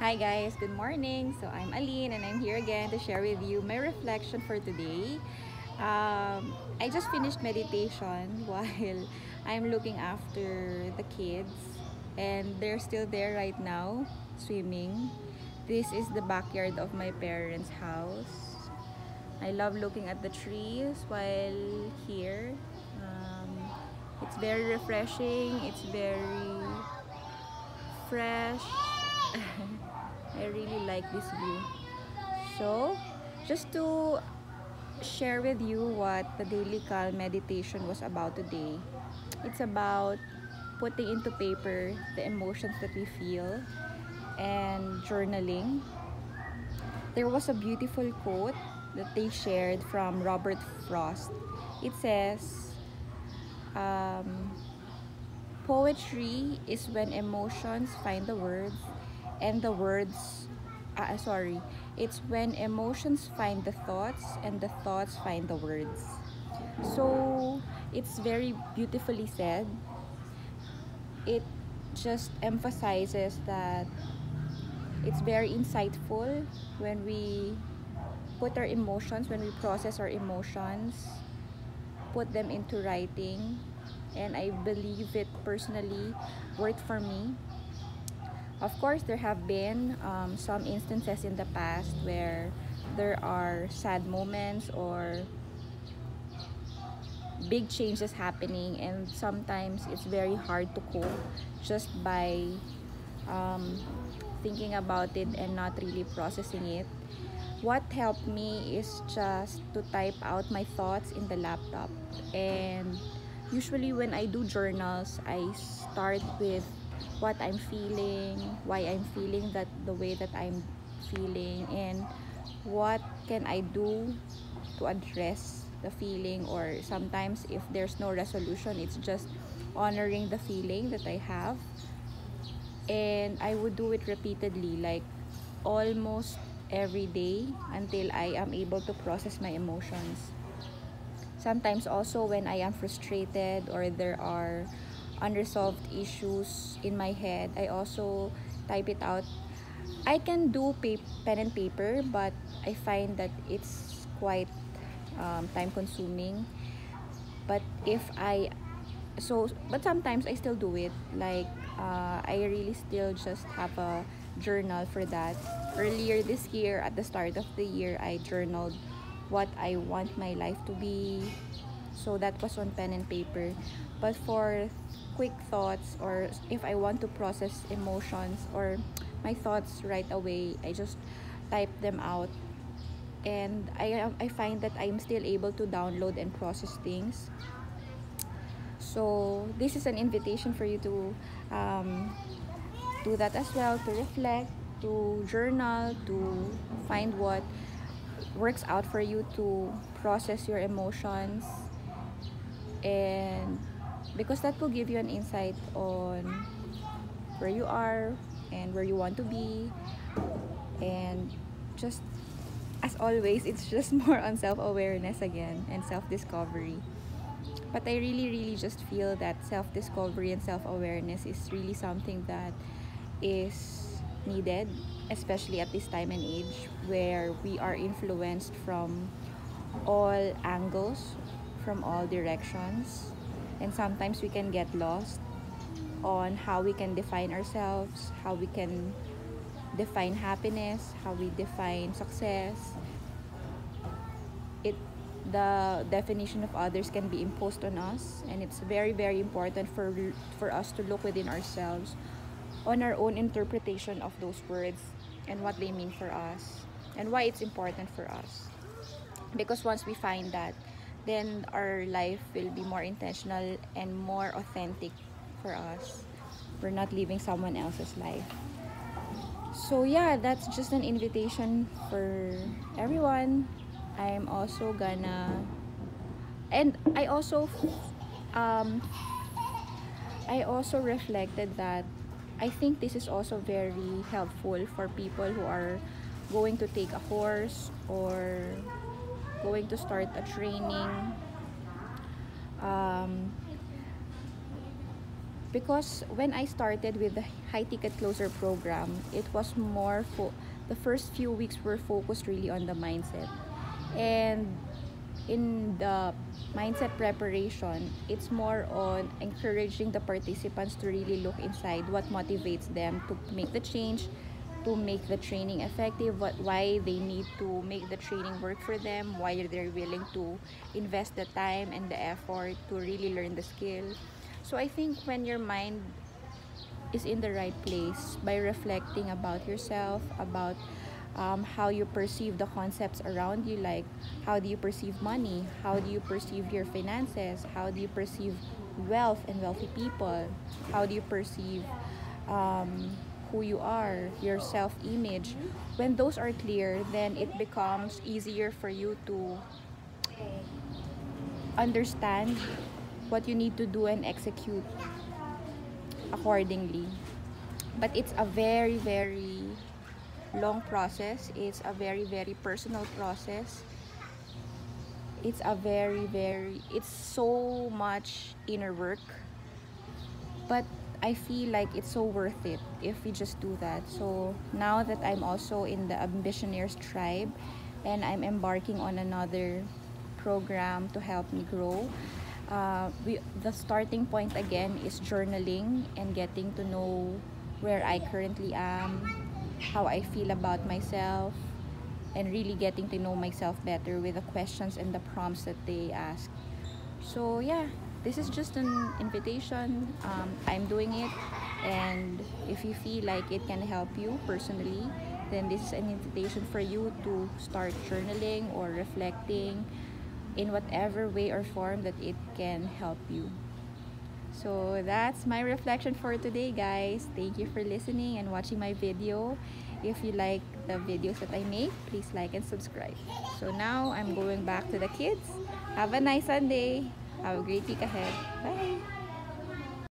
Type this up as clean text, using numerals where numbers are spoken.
Hi guys, good morning. So I'm Alyne and I'm here again to share with you my reflection for today. I just finished meditation while I'm looking after the kids and they're still there right now swimming. This is the backyard of my parents' house. I love looking at the trees while here. Um, it's very refreshing, it's very fresh. I really like this view. So, just to share with you what the daily calm meditation was about today. It's about putting into paper the emotions that we feel and journaling. There was a beautiful quote that they shared from Robert Frost. It says, um, poetry is when emotions find the words and the words sorry, it's when emotions find the thoughts and the thoughts find the words. So it's very beautifully said. It just emphasizes that it's very insightful when we put our emotions, when we process our emotions, put them into writing, and I believe it personally worked for me. Of course, there have been some instances in the past where there are sad moments or big changes happening, and sometimes it's very hard to cope just by um, thinking about it and not really processing it. What helped me is just to type out my thoughts in the laptop, and usually when I do journals, I start with what I'm feeling, why I'm feeling that the way that I'm feeling, and what can I do to address the feeling. Or sometimes if there's no resolution, it's just honoring the feeling that I have. And I would do it repeatedly, like almost every day until I am able to process my emotions. Sometimes also when I am frustrated or there are unresolved issues in my head, I also type it out. I can do pen and paper, but I find that it's quite time consuming. But if I but sometimes I still do it. Like I really still just have a journal for that. Earlier this year, at the start of the year, I journaled what I want my life to be. So that was on pen and paper. But for quick thoughts, or if I want to process emotions or my thoughts right away, I just type them out. And I find that I'm still able to download and process things. So this is an invitation for you to do that as well, to reflect, to journal, to find what works out for you to process your emotions, and because that will give you an insight on where you are and where you want to be. And just as always, it's just more on self-awareness again and self-discovery. But I really just feel that self-discovery and self-awareness is really something that is needed, especially at this time and age where we are influenced from all angles, from all directions, and sometimes we can get lost on how we can define ourselves, how we can define happiness, how we define success. It The definition of others can be imposed on us, and it's very important for us to look within ourselves on our own interpretation of those words and what they mean for us and why it's important for us. Because once we find that, then our life will be more intentional and more authentic for us. We're not living someone else's life. So yeah, that's just an invitation for everyone. I'm also gonna and um I also reflected that I think this is also very helpful for people who are going to take a course or going to start a training. um Because when I started with the high ticket closer program, it was more for the first few weeks were focused really on the mindset. And in the mindset preparation, it's more on encouraging the participants to really look inside what motivates them to make the change, to make the training effective, why they need to make the training work for them, why they're willing to invest the time and the effort to really learn the skill. So I think when your mind is in the right place, by reflecting about yourself, about how you perceive the concepts around you, like how do you perceive money, how do you perceive your finances, how do you perceive wealth and wealthy people, how do you perceive who you are, your self-image. When those are clear, then it becomes easier for you to understand what you need to do and execute accordingly. But it's a very, very long process. It's a very, very personal process. It's so much inner work. But I feel like it's so worth it if we just do that. So now that I'm also in the Ambitionaires tribe and I'm embarking on another program to help me grow, the starting point again is journaling and getting to know where I currently am, how I feel about myself, and really getting to know myself better with the questions and the prompts that they ask. So yeah, this is just an invitation. I'm doing it, and if you feel like it can help you personally, then this is an invitation for you to start journaling or reflecting in whatever way or form that it can help you. So that's my reflection for today, guys. Thank you for listening and watching my video. If you like the videos that I make, please like and subscribe. So now I'm going back to the kids. Have a nice Sunday. Have a great week ahead. Bye.